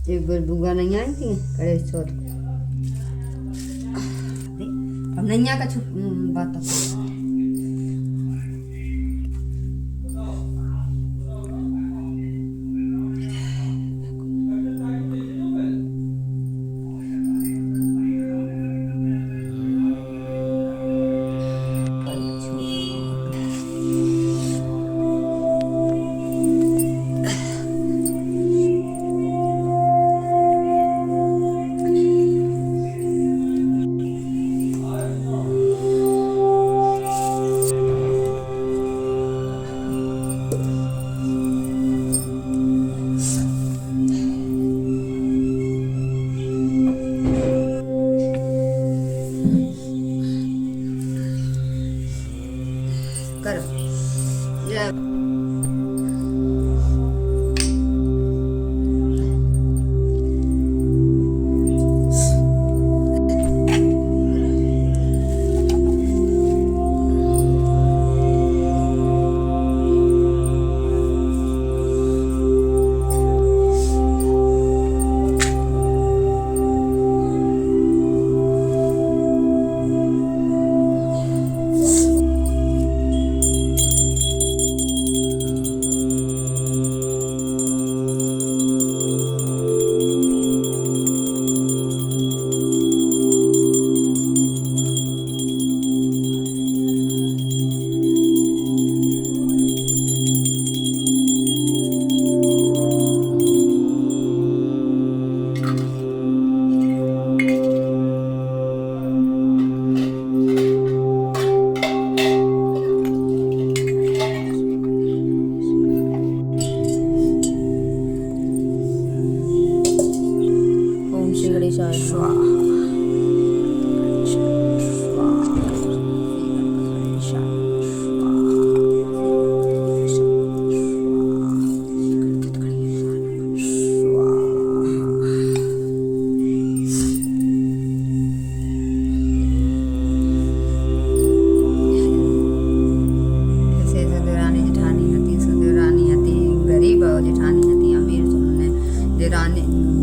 ये बुआ नहीं आई थी गणेश चौथ को। अब नैया का छुप बात करो।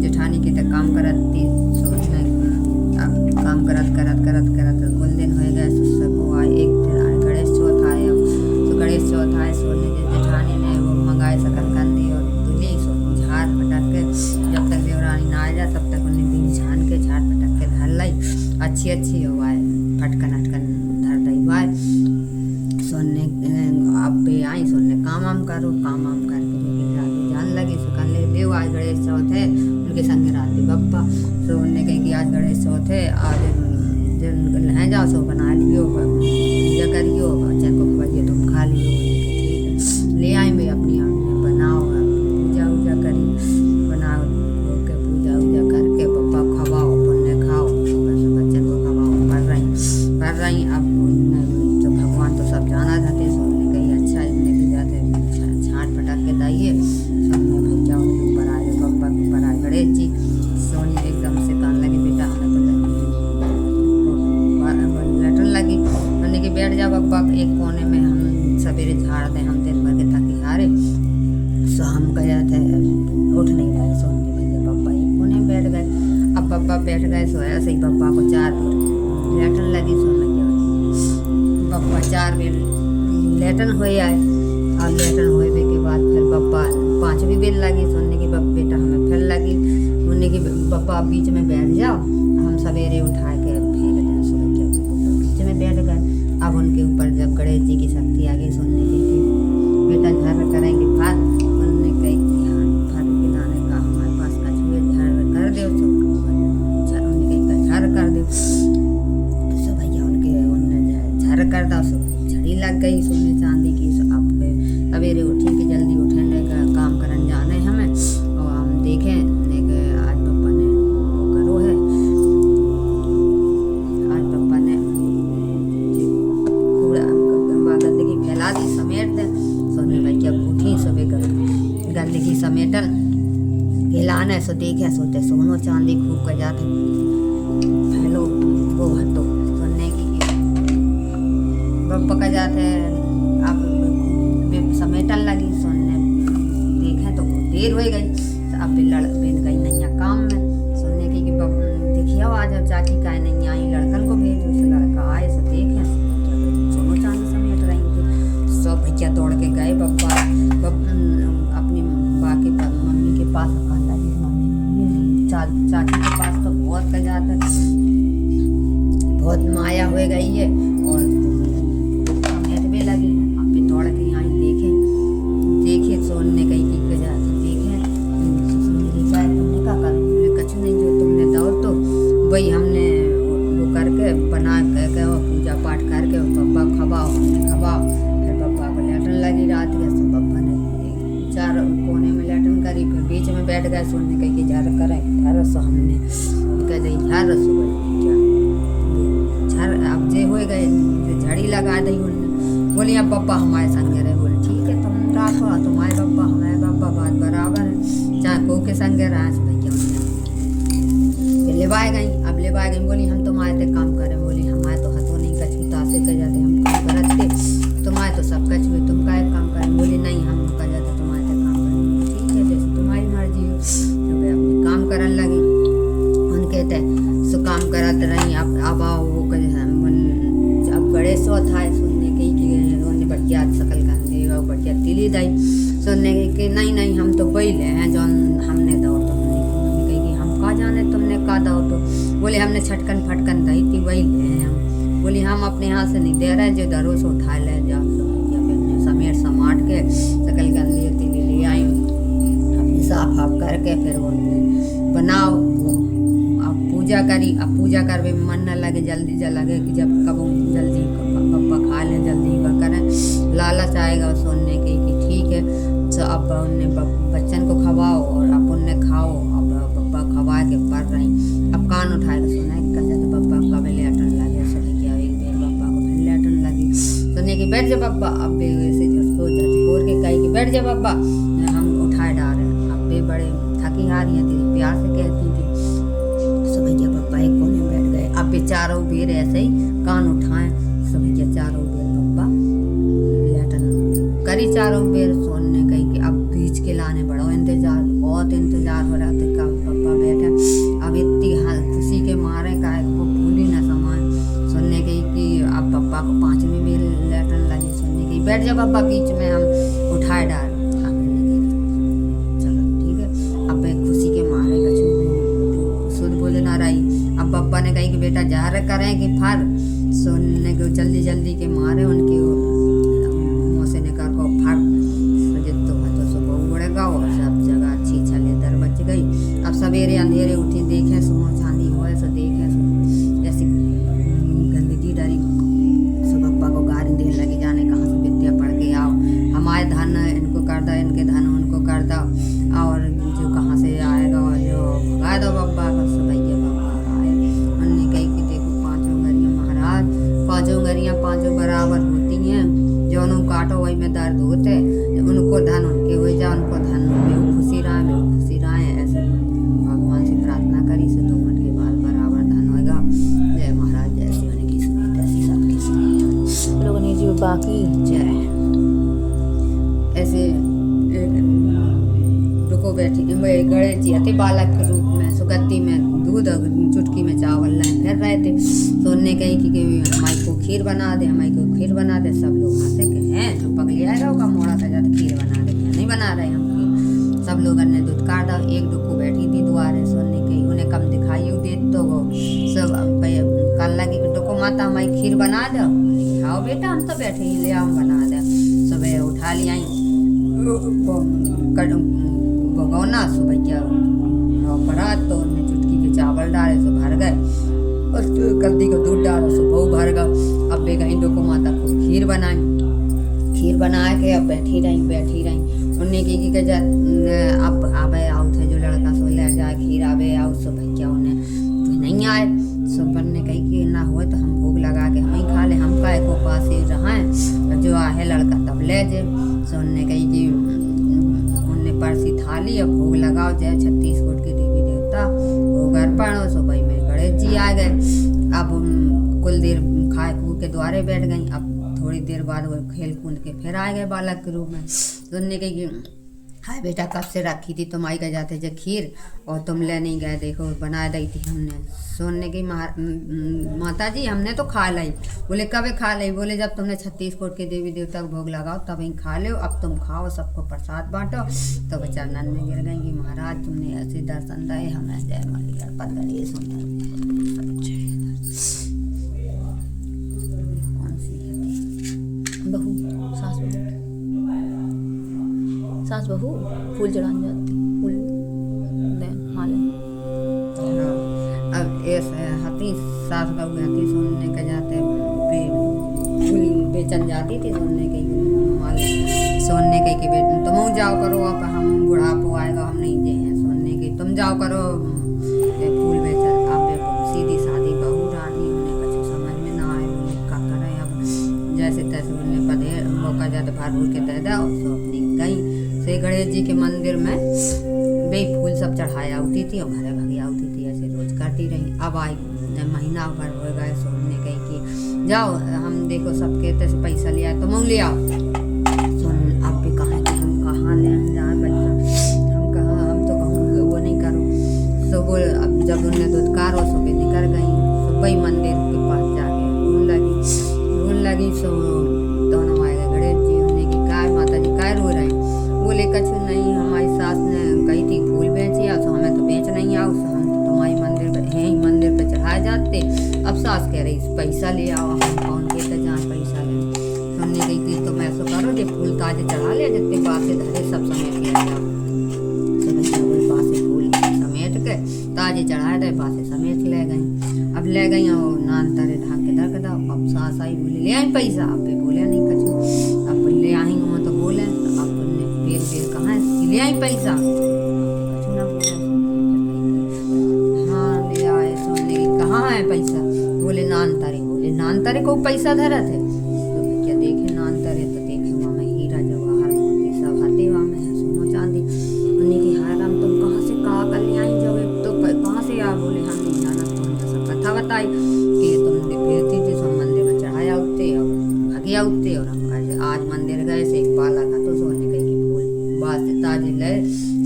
जेठानी के तक काम करत थी सोचने अब काम करत करत करत करत कुल दिन हो गए सब आए एक दिन आए गणेश चौथ आए तो गणेश चौथ आए सोने जेठानी ने वो मंगाए शकरकंदी और दूल्ही सो झाड़ पटक के जब तक देवरानी ना आ जाए तब तक उन्हें दिन छान के झाड़ पटक के धर लाई अच्छी हो आए फटकन अटकन धर दई आए सोने अब भी आई सोने काम करो काम करके लेकिन रात जान लगी सुकन ले आज गणेश चौथ है उनके संग रात बप्पा तो उनने कही कि आज गणेश चौथ है आज लह जाओ सो बना लियो पूजा करियो बच्चन को खवाइए तुम खा लियो ठीक है ले आए मैं अपनी बनाओ पूजा वूजा करी बनाओ के पूजा वूजा करके पप्पा खवाओ पुण्य खाओ बच्चन को खवाओ पढ़ रही अब तो भगवान तो सब जाना था तो उन्होंने कही अच्छा इनने भी जाते छाट पटक के दाइए सबने भेजा ऊपर आए पप्पा ऊपर आए गणेश जी सोनी एकदम से कहने लगी बेटा हमें तो लटन लगी कहने की बैठ जा पप्पा एक कोने में हम सवेरे झाड़ दें हम दिन भर के थकी हारे सो हम गया थे उठ नहीं रहे सोनी भैया पप्पा एक कोने में बैठ गए अब पप्पा बैठ गए सोया सही पप्पा को 4 बेर लटन लगी सोने पप्पा 4 बेर लेटन हो आए और लेटन होने के बाद फिर पप्पा 5वीं बेल लगी सुनने की बेटा हमें फिर लगी उन्हें की पप्पा बीच में बैठ जाओ हम सवेरे उठा के फेंक दें सुबह के बीच में बैठ गए अब उनके ऊपर जब गणेश जी की शक्ति आ गई सुनने की बेटा घर करेंगे भात उन्होंने कही कि हाँ भात खिलाने का हमारे पास कछुए घर कर दो उन्होंने कही घर कर दो सो भैया उनने झर कर दो झड़ी लग गई सोने चांदी की अब सवेरे उठी कि जल्दी उठने का काम करन जाने हमें और हम देखें आज पापा ने वो करो है आज पापा ने कूड़ा गंदगी फैला दी समेट दे सोने भैया उठी सुबह गंदगी समेटल फैलाने सो देखे सोते सोनो चांदी खूब कर जाते फैलो वो हटो सोने की पापा का जाते आप समेटन लगी सुनने देखे तो देर हो गई तो अब लड़ बेन गई नैया काम में। सुनने की कि देखिए आज अब चाची का नहीं आई, लड़कन को भेजो। से लड़का आए से देखे सोनो चांदी समेट रही थी। सब भैया दौड़ के गए बब्बा अपनी बाकी मम्मी के पास, मम्मी चाची के पास तो बहुत कजात है, बहुत माया हो गई है और समेट भी लगी। अब भी दौड़ के आई देखे सोने कहीं की कजा देखे। तुमने क्या कर कछ नहीं, जो तुमने दौड़ तो वही हमने वो करके बना करके और पूजा पाठ करके बब्बा खबाओ, हमने खबाओ। फिर बब्बा को लेटन लगी रात के, तो बब्बा ने 4 कोने में लेटन करी, फिर बीच में बैठ गए। सोने कहीं की झाड़ करें झाड़ सो हमने कह दी झाड़ रसो झाड़ अब जे हो गए झड़ी लगा दी उन्होंने। बोली अब बब्बा हमारे संग रहे। बोले ठीक है तुम राखो, तुम्हारे बब्बा हमारे बब्बा बात बराबर है, चाहे को के संग रहा से भैया उन्हें लेवाए गई। अब लेवाए गई, बोली हम तुम्हारे ते काम करें। बोली हमारे तो हाथों नहीं कछ तासे कर जाते, हम काम करते तुम्हारे तो सब कछ हुए, तुम का काम करें। बोली नहीं हम कर जाते तुम्हारे ते काम करें। ठीक है जैसे तुम्हारी मर्जी हो। तो अपने काम करने लगी, उनके ते सो काम करत रही। अब आओ वो अब गणेश था सुनने की बढ़िया सकल का देगा बढ़िया तिली दाई। सुनने की नहीं हम तो बैले हैं जो हमने दो। तो हमने कही कि हम कहा जाने तुमने कहा दो। तो बोले हमने छटकन फटकन दही थी बैले हैं हम। बोली हम अपने हाथ से नहीं दे रहे, जो दरो से उठा ले जाओ। तो समेट समाट के सकल के अंदर तिली ले आई, अपनी साफ हाफ करके फिर वो बनाओ। अब पूजा करी। अब पूजा करवे में मन न लगे, जल्दी लगे कि जब कब जल्दी पप्पा खा लें जल्दी करें, लालच आएगा सोने के कि ठीक है। तो अब उनने बच्चन को खवाओ और अब उनने खाओ। अब पप्पा खवा के पढ़ रही। अब कान उठाए के सुना कैसे तो पप्पा कब लेटन लगे। सुन किया एक बेर पप्पा को फिर लेटन लगी। सुनिए कि बैठ जा पप्पा। अब बे वैसे झटकोर के कही कि बैठ जा पप्पा, हम उठाए डाल रहे। अब बे बड़े थकी हारी हैं, तेरे प्यार से कहती थी। भैया पप्पा एक कोने में बैठ गए। अब बेचारों बेर ऐसे ही कान उठाए। सब भैया चारों बेर पप्पा लेटन करी। चारों बेर सोने कही कि अब बीच के लाने बड़ो इंतजार, बहुत इंतजार हो रहा था कब पप्पा बैठे। अब इतनी खुशी के मारे का वो भूली न समाए। सुनने कही कि अब पप्पा को 5वीं बेर लेटन लगी। सुनने कही बैठ जा पप्पा, बीच में हम उठाए डाल। चलो ठीक है। अब खुशी के मारे बोले ना रही। अब पप्पा ने कही कि बेटा जार करें कि फर। सुनने को जल्दी के मारे उनके मुँह से निकाल को फर तो सुबह उड़ेगा और सब जगह अच्छी छले दर बच गई। अब सवेरे अंधेरे उठी देखे सोना चांदी हो सो देखे ऐसी गंदगी डरी। सो पप्पा को गाड़ी देने लगी, जाने कहाँ से विद्या पढ़ के आओ, हमारे धन इनको कर दो, इनके धन उनको कर दो, और जो कहाँ से आएगा और जो भगा दो पप्पा को। पांचों बराबर होती हैं, जो उनको काटो वही में दर्द होते। उनको धन उनके हो जा, उनको धन में खुशी रहे। ऐसे भगवान से प्रार्थना करी से 2 मिनट के बाद बराबर धन होगा। जय महाराज, जैसी होने की सुनी तैसी सबकी सुनी। लोगों ने जी बाकी जय ऐसे रुको बैठी गणेश जी आते बालक के रूप में सुगत्ती में दूध चुटकी में चावल लाए फिर रहे थे। सोने कही कि हमारी को खीर बना दे, हमारी को खीर बना दे। सब लोग हंसे के हैं जो पगलियाएगा होगा मोड़ा था जाते खीर बना दे, नहीं बना रहे हम खीर। सब लोग ने दूध काट दो। एक डुक्कू बैठी थी द्वारे। सोने कही उन्हें कम दिखाई दे तो वो सब कल लगी कि डुक्कू माता हमारी खीर बना दो। खाओ बेटा, हम तो बैठे ही ले आओ बना दे। सुबह उठा लिया भगौना। सुबह क्या पड़ा तो उनमें चुटकी के चावल डाले सो भर गए, और गद्दी को दूध डालो सो बहु भर गए। अब बे गई डोको माता को खीर बना के अब बैठी रही। उन्हें की जा अब आवे आउट है जो लड़का सो ले जाए खीर आवे आउट। सो भैया उन्हें तो नहीं आए। सो बनने कही कि ना हुए तो हम भोग लगा के हम ही खा ले, हम का एक उपास ही रहें, जो आहे लड़का तब ले जे। सो उन्हें कही कि उन्हें परसी थाली और भोग लगाओ, जय 36 कोट के देवी देवता भोग अर्पण। सो भाई में गणेश जी आ गए। अब कुल देर खाए खूब के द्वारे बैठ गई। अब थोड़ी देर बाद वो खेल कूद के फिर आ गए बालक के रूप में। सुनने के हाय बेटा कब से रखी थी तुम आई का जाते जे खीर और तुम ले नहीं गए, देखो बना दी थी हमने। सोने की माता जी हमने तो खा ली। बोले कब खा ली? बोले जब तुमने 36 कोट के देवी देवता को भोग लगाओ तब ही खा लो, अब तुम खाओ सबको प्रसाद बांटो। तो वे चरणन में गिर गई कि महाराज तुमने ऐसे दर्शन दिए हमें, जय माली अर्पण करिए। सुंदर कौन सी बहू सास बहू फूल चढ़ाने जाती, फूल माले। हाँ अब ऐसे हती सास बहू हती सुनने के जाते फूल बेचन जाती थी, सुनने के माले सोनने के तुम जाओ करो, अब हम बुढ़ापो आएगा हम नहीं जे हैं सोनने के, तुम जाओ करो फूल बेचन। अब सीधी सादी बहू रानी उन्हें कुछ समझ में ना आए, बोले क्या करें अब जैसे तैसे उन्हें पदे मौका जाते भर भूल के दे दो। सो अपनी गई से गणेश जी के मंदिर में वे फूल सब चढ़ाया होती थी और घरे भगी होती थी, ऐसे रोज करती रही। अब आई महीना भर हो गए, सोनने गई कि जाओ हम देखो सब कहते से पैसा लिया तो तुम ले आओ। सोन अब भी कहा कि हम कहाँ ले जा पैसा, हम कहाँ, हम तो कहूँ वो नहीं करो। तो वो अब जब उन्हें दुदकारो सो वे निकल गई, तो वही मंदिर के पास जाके रोन लगी। सो दोनों आए गए गणेश जी, उन्हें की काय माता जी काय रो रहे? बोले कछु नहीं, हमारी सास ने कही थी फूल बेचिया, तो हमें तो बेच नहीं आओ, हम तो तुम्हारी मंदिर पे हैं, मंदिर पे चढ़ाए जाते। अब सास कह रही पैसा ले आओ, हम कौन कहते जहाँ पैसा ले। सुनने गई थी तो मैं ऐसा करो जो फूल ताजे चढ़ा ले, जितने पासे धरे सब समेट के आ जाओ। पासे फूल समेट के ताजे चढ़ाए दे, पासे समेट ले गई। अब ले गई और नान तारे ढाक के रख दो। अब सास आई बोले ले आई पैसा, अब बोले नहीं कछु, अब ले आई वहाँ तो बोले बेर कहाँ है ले आई पैसा, हाँ ले आए। सोने कहाँ है पैसा? बोले नान तारे। बोले नान तारे को पैसा धरा थे? तो क्या देखे नान तारे तो देखे वहाँ में हीरा जवाहर मोती सब हाथे वहाँ में है, सोना चांदी। उन्हें की हाय राम तुम कहाँ से कहा कर ले आई जो तो कहाँ से आ? बोले हम नहीं जाना, तो सब कथा बताई कि तुम बेचती थी सब मंदिर में चढ़ाया उठते और भगिया उठते, और हम आज मंदिर गए से एक बाला का तो सोने गई ताजे ले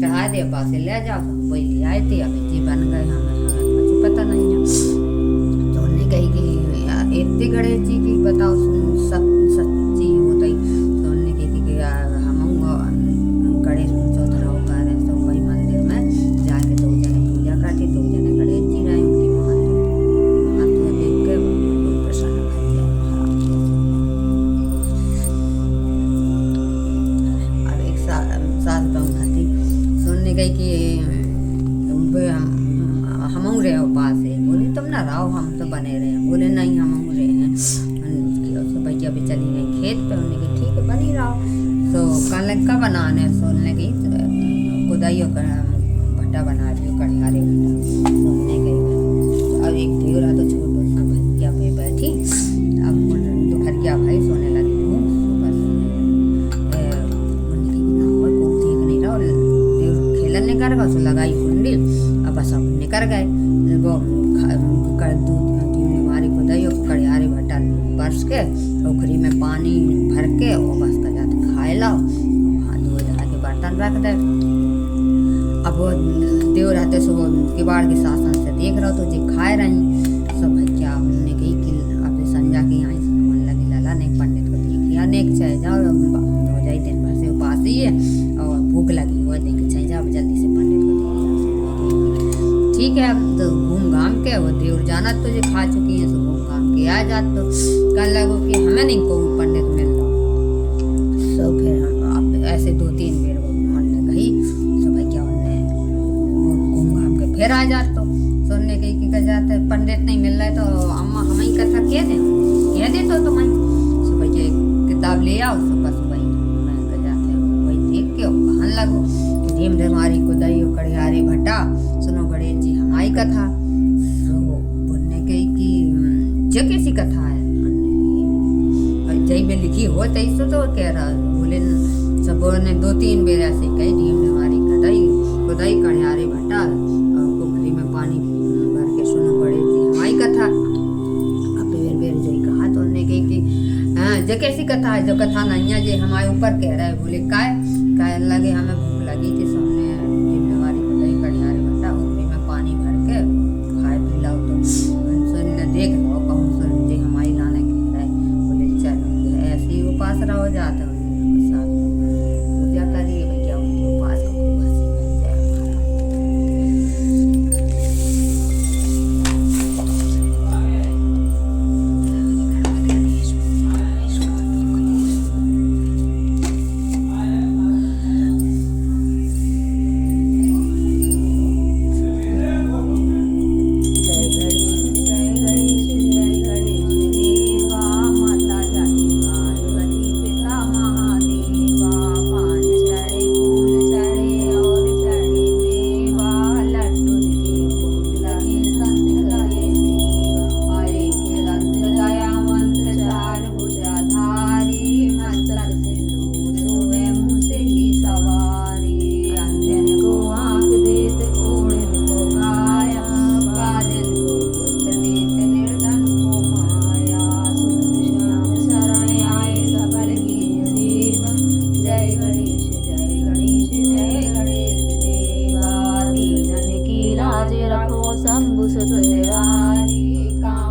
चढ़ा दे, पासे ले जाओ, हम वही ले आए थे। अब जी बन गए, हमें कुछ पता नहीं है। तो उन्हें कही कि इतने गणेश जी की बताओ सच्ची होता ही। तो उन्हें कही कि हम गणेश चौथरा होकर तो वही मंदिर में जाके 2 जने पूजा करते, 2 जने गणेश जी रहे, उनकी महत्व देख के लोग प्रसन्न भर जाए। अब एक सास बहू थी, सुनने गई कि हम रहे हो पास है। बोली तुम ना रहो, हम तो बने रहे। बोले नहीं हम रहे हैं। तो भैया भी चली गई खेत पे, उन्हें की ठीक है बनी रहो। तो कल का बनाने सोलने की खुदाइयों का भट्टा बना दियो, कढ़ियारे भट्टा। सुनने गई अब एक ढेरा तो छोटो सा भैया पे बैठी। अब दोपहरिया भाई सोने लगी, कर लगाई कुंडी। अब बस हम निकल गए, वो हमारी खुदाई कड़ियारे भट्टा बरस के टोकरी में पानी भर के और बस का जाते खाए लाओ, हाथ धो धो के बर्तन रख दे। अब वो देव रहते सो किबाड़ के शासन से देख रहा तो जी खाए रही सब भैया। उन्होंने कही कि अब संजा की यहाँ मन लगी लाला ने पंडित को देखिया, नेक चाहे जाओ हो जाए, दिन भर से उपास ही है और भूख लगी हुआ देख चाहे जाओ जल्दी से पंडित को देखिया। ठीक है अब तो घूम घाम के वो देवर जाना तो जो खा चुकी है, तो घूम घाम के आ जात तो कल लगो कि हमें नहीं को पंडित मिल लो। तो फिर हम ऐसे 2-3 बेर उन्होंने कही तो भैया उन्हें घूम घाम के फिर आ जात। तो सुनने के कि कह जाते पंडित नहीं मिल रहा है तो अम्मा हमें ही कथा कह दे तो तुम्हें तो भैया एक किताब ले आओ। तो बस वही कह जाते वही देख के कहन लगो धीम धमारी कुदाई कड़ियारे भट्टा सुनो गणेश जी हमारी कथा। तो बोलने गई कि जो कैसी कथा है जय में लिखी हो तैसे तो कह रहा। बोले सब ने 2-3 बेर ऐसे कही धीम धमारी कुदाई कड़ियारे भट्टा पोखरी में पानी भर के सुनो गणेश जी हमारी कथा। अब बेर बेर जय कहा तो उन्होंने कही कि हाँ जो कैसी कथा है, जो कथा नहीं है जो हमारे ऊपर कह रहा है। बोले काय लगे हमें भूख लगी शंभुसुत हरि काम